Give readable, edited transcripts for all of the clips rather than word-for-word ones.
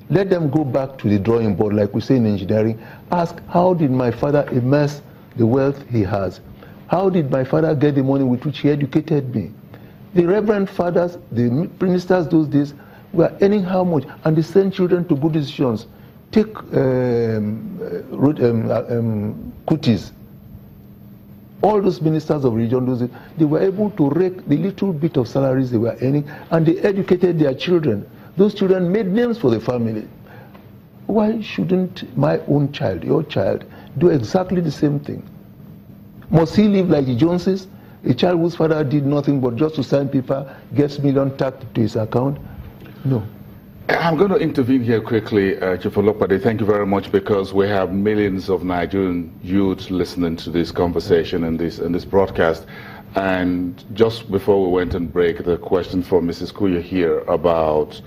Let them go back to the drawing board, like we say in engineering. Ask, how did my father amass the wealth he has? How did my father get the money with which he educated me? The reverend fathers, the ministers those days, were earning how much? And they sent children to good institutions. Take Kutis. All those ministers of religion, they were able to rake the little bit of salaries they were earning, and they educated their children. Those children made names for the family. Why shouldn't my own child, your child, do exactly the same thing? Must he live like the Joneses? A child whose father did nothing but just to sign paper, gets million tacked to his account? No. I'm going to intervene here quickly, Chief Olopade. Thank you very much, because we have millions of Nigerian youth listening to this conversation and this broadcast. And just before we went on break, the question for Mrs. Kuya here about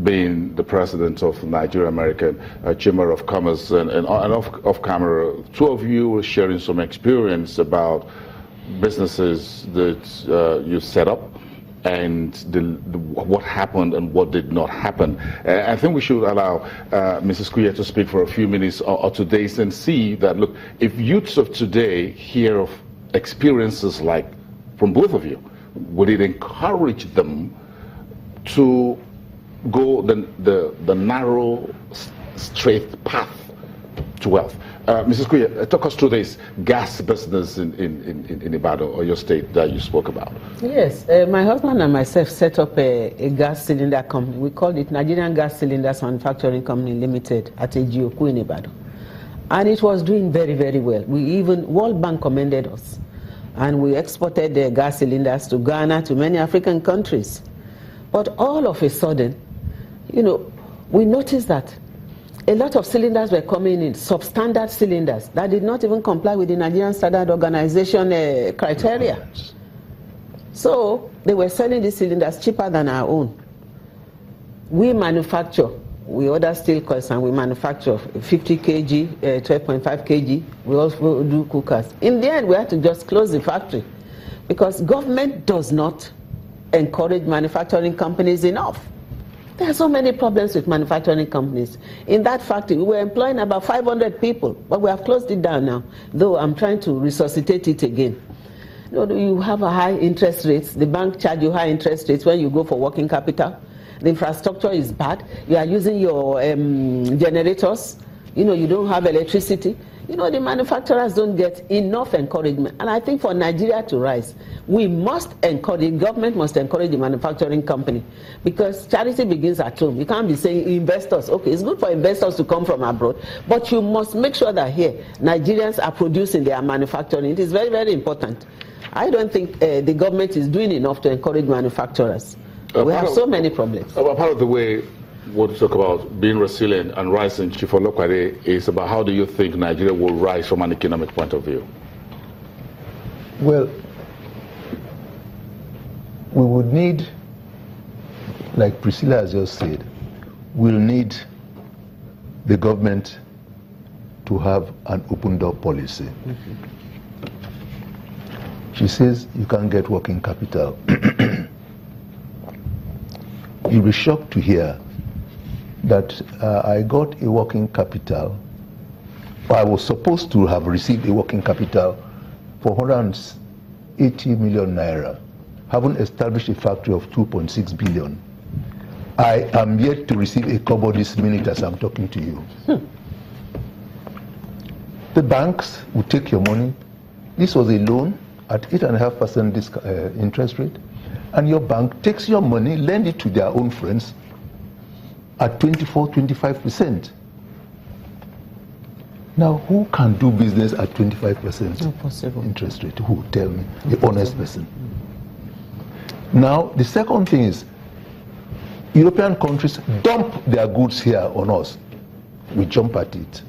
being the president of the Nigeria-American Chamber of Commerce, and off camera, two of you were sharing some experience about businesses that you set up, and what happened and what did not happen. I think we should allow Mrs. Kuya to speak for a few minutes or 2 days and see that, look, if youths of today hear of experiences like from both of you, would it encourage them to go the narrow, straight path to wealth? Mrs. Kuya, talk us through this gas business in Ibadan, or your state, that you spoke about. Yes, my husband and myself set up a gas cylinder company. We called it Nigerian Gas Cylinders Manufacturing Company Limited at Ejioku in Ibadan. And it was doing very, very well. World Bank commended us. And we exported the gas cylinders to Ghana, to many African countries. But all of a sudden, we noticed that a lot of cylinders were coming in, substandard cylinders, that did not even comply with the Nigerian Standard Organization criteria. So they were selling these cylinders cheaper than our own. We manufacture, we order steel coils, and we manufacture 50 kg, 12.5 kg. We also do cookers. In the end, we had to just close the factory because government does not encourage manufacturing companies enough. There are so many problems with manufacturing companies. In that factory, we were employing about 500 people, but we have closed it down now, though I'm trying to resuscitate it again. You have a high interest rates. The bank charge you high interest rates when you go for working capital. The infrastructure is bad. You are using your generators. You don't have electricity. The manufacturers don't get enough encouragement. And I think for Nigeria to rise, we must encourage, government must encourage the manufacturing company, because charity begins at home. You can't be saying investors, okay, it's good for investors to come from abroad, but you must make sure that here, Nigerians are producing their manufacturing. It is very, very important. I don't think the government is doing enough to encourage manufacturers. We have so many problems. Part of the way what you talk about being resilient and rising, Chief Olopade, is about how do you think Nigeria will rise from an economic point of view? Well, we would need, like Priscilla has just said, we'll need the government to have an open door policy. Mm-hmm. She says you can't get working capital. You'll be shocked to hear that I got a working capital, or I was supposed to have received a working capital for 180 million naira, having established a factory of 2.6 billion. I am yet to receive a kobo this minute as I'm talking to you. The banks will take your money. This was a loan at 8.5% interest rate, and your bank takes your money, lend it to their own friends at 24-25%. Now, who can do business at 25% interest rate? Who? Tell me, the honest person. Now, the second thing is, European countries dump their goods here on us. We jump at it.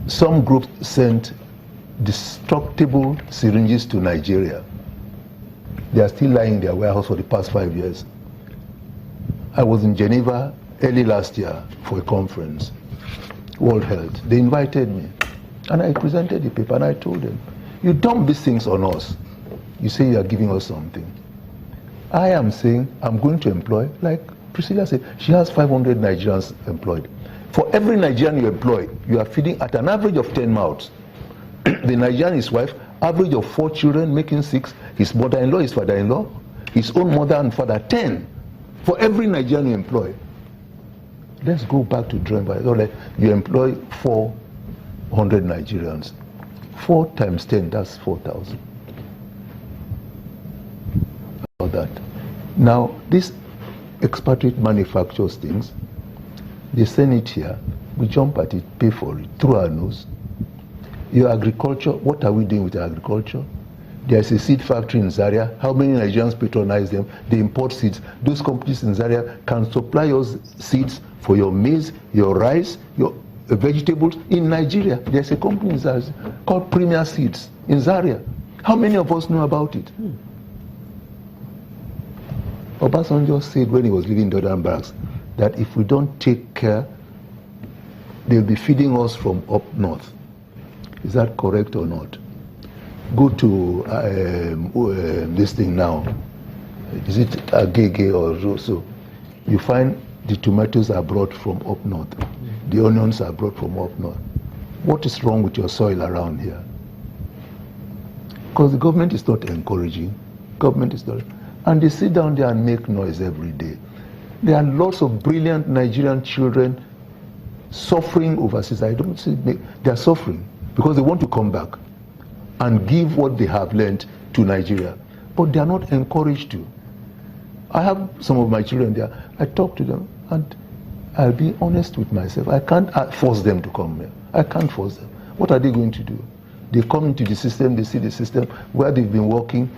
Some groups sent destructible syringes to Nigeria. They are still lying in their warehouse for the past 5 years. I was in Geneva early last year for a conference, World Health. They invited me, and I presented the paper, and I told them, you dump these things on us. You say you are giving us something. I am saying I'm going to employ like Priscilla said she has 500 Nigerians employed. For every Nigerian you employ, you are feeding at an average of 10 mouths. The Nigerian, his wife, average of 4 children, making 6. His mother-in-law, his father-in-law, his own mother and father, 10. For every Nigerian you employ. Let's go back to drawing board. You employ 400 Nigerians. 4 times 10, that's 4,000. About that. Now, this expatriate manufactures things. They send it here. We jump at it, pay for it, through our nose. Your agriculture, what are we doing with agriculture? There's a seed factory in Zaria. How many Nigerians patronize them? They import seeds. Those companies in Zaria can supply us seeds for your maize, your rice, your vegetables in Nigeria. There's a company in Zaria called Premier Seeds in Zaria. How many of us know about it? Obasanjo said when he was leaving Dodan Barracks that if we don't take care, they'll be feeding us from up north. Is that correct or not? Go to this thing now. Is it Agege or so? You find the tomatoes are brought from up north. The onions are brought from up north. What is wrong with your soil around here? Because the government is not encouraging. Government is not. And they sit down there and make noise every day. There are lots of brilliant Nigerian children suffering overseas. I don't see they are suffering because they want to come back and give what they have learned to Nigeria. But they are not encouraged to. I have some of my children there. I talk to them and I'll be honest with myself. I can't force them to come here. I can't force them. What are they going to do? They come into the system, they see the system where they've been working.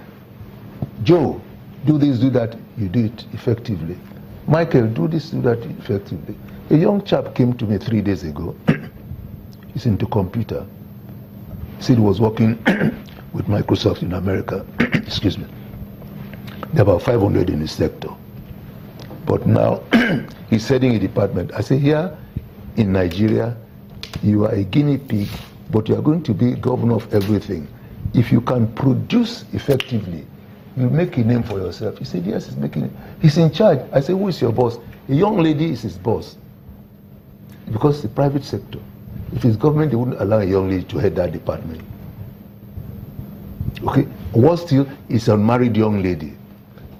Joe, do this, do that. You do it effectively. Michael, do this, do that effectively. A young chap came to me 3 days ago. He's into computer. He said he was working with Microsoft in America. Excuse me. There are about 500 in his sector. But now he's heading a department. I say, here in Nigeria, you are a guinea pig, but you are going to be governor of everything. If you can produce effectively, you make a name for yourself. He said, yes, he's making it. He's in charge. I said, who is your boss? A young lady is his boss. Because the private sector. If it's government, they wouldn't allow a young lady to head that department. Okay? What still is a unmarried young lady.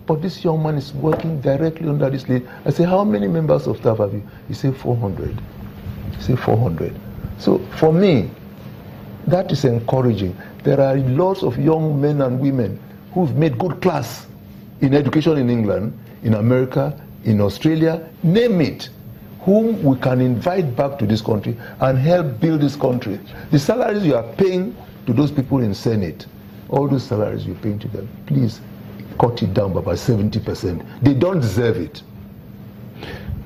But this young man is working directly under this lady. I say, how many members of staff have you? He said, 400. He said, 400. So for me, that is encouraging. There are lots of young men and women who've made good class in education in England, in America, in Australia, name it, whom we can invite back to this country and help build this country. The salaries you are paying to those people in Senate, all those salaries you're paying to them, please cut it down by about 70%. They don't deserve it.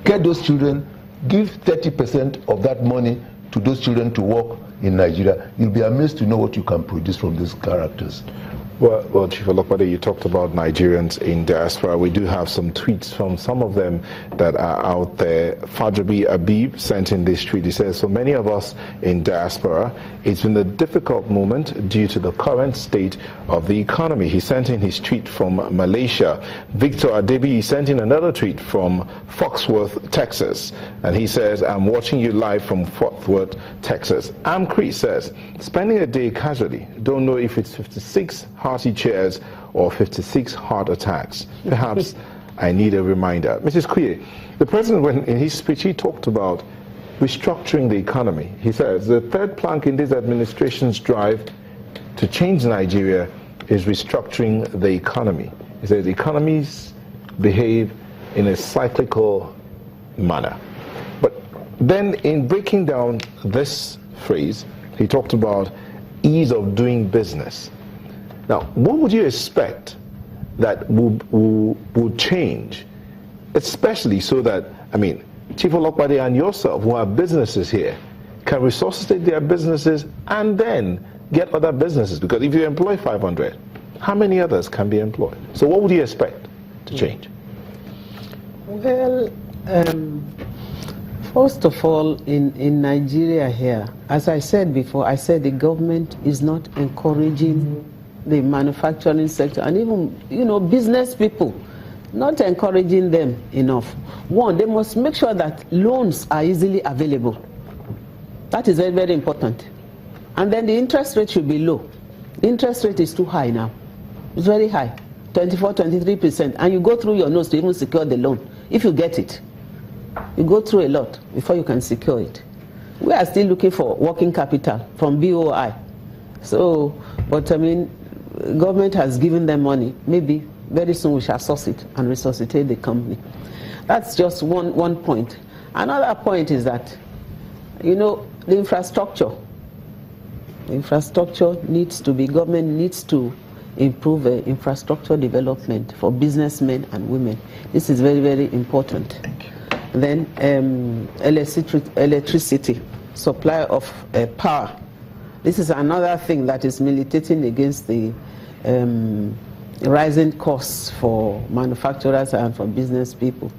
Get those children, give 30% of that money to those children to work in Nigeria. You'll be amazed to know what you can produce from these characters. Well, Chief Olopade, you talked about Nigerians in diaspora. We do have some tweets from some of them that are out there. Fajabi Abib sent in this tweet. He says, so many of us in diaspora, it's been a difficult moment due to the current state of the economy. He sent in his tweet from Malaysia. Victor Adebi sent in another tweet from Foxworth, Texas. And he says, I'm watching you live from Fort Worth, Texas. Amcree says, spending a day casually, don't know if it's 56 hearty chairs or 56 heart attacks. Perhaps I need a reminder. Mrs. Kuye, the president, when in his speech, he talked about restructuring the economy. He says the third plank in this administration's drive to change Nigeria is restructuring the economy. He says economies behave in a cyclical manner. But then in breaking down this phrase, he talked about ease of doing business. Now, what would you expect that would change, especially so that, I mean, Chief Olopade and yourself who have businesses here can resuscitate their businesses and then get other businesses? Because if you employ 500, how many others can be employed? So what would you expect to change? Well, first of all, in Nigeria here, as I said before, I said the government is not encouraging the manufacturing sector and even, business people not encouraging them enough. One, they must make sure that loans are easily available. That is very, very important. And then the interest rate should be low. The interest rate is too high now. It's very high, 24, 23%. And you go through your nose to even secure the loan, if you get it. You go through a lot before you can secure it. We are still looking for working capital from BOI. So, but I mean, government has given them money. Maybe very soon we shall source it and resuscitate the company. That's just one point. Another point is that, you know, the infrastructure. Infrastructure needs to be, government needs to improve infrastructure development for businessmen and women. This is very, very important. Then electricity, supply of power. This is another thing that is militating against the rising costs for manufacturers and for business people.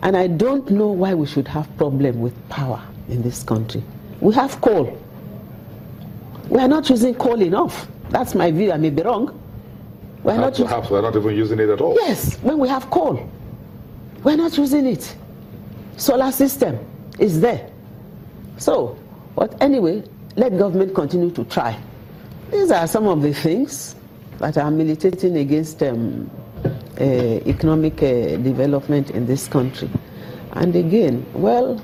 And I don't know why we should have problem with power in this country. We have coal. We are not using coal enough. That's my view. I may be wrong. Perhaps we're not even using it at all. Yes, when we have coal, we're not using it. Solar system is there. So, but anyway, let government continue to try. These are some of the things that are militating against economic development in this country. And again, well,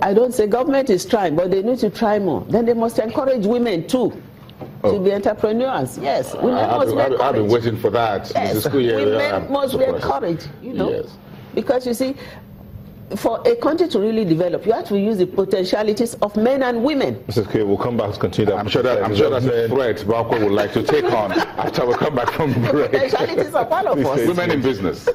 I don't say government is trying, but they need to try more. Then they must encourage women too to be entrepreneurs. Yes, women must be encouraged. I've been waiting for that. Yes, women must be encouraged, you know. Yes. Because you see, for a country to really develop, you have to use the potentialities of men and women. Mrs. K, we'll come back to continue that. I'm sure that's a threat Bako would like to take on after we come back from break. Potentialities of all of us. Women in business.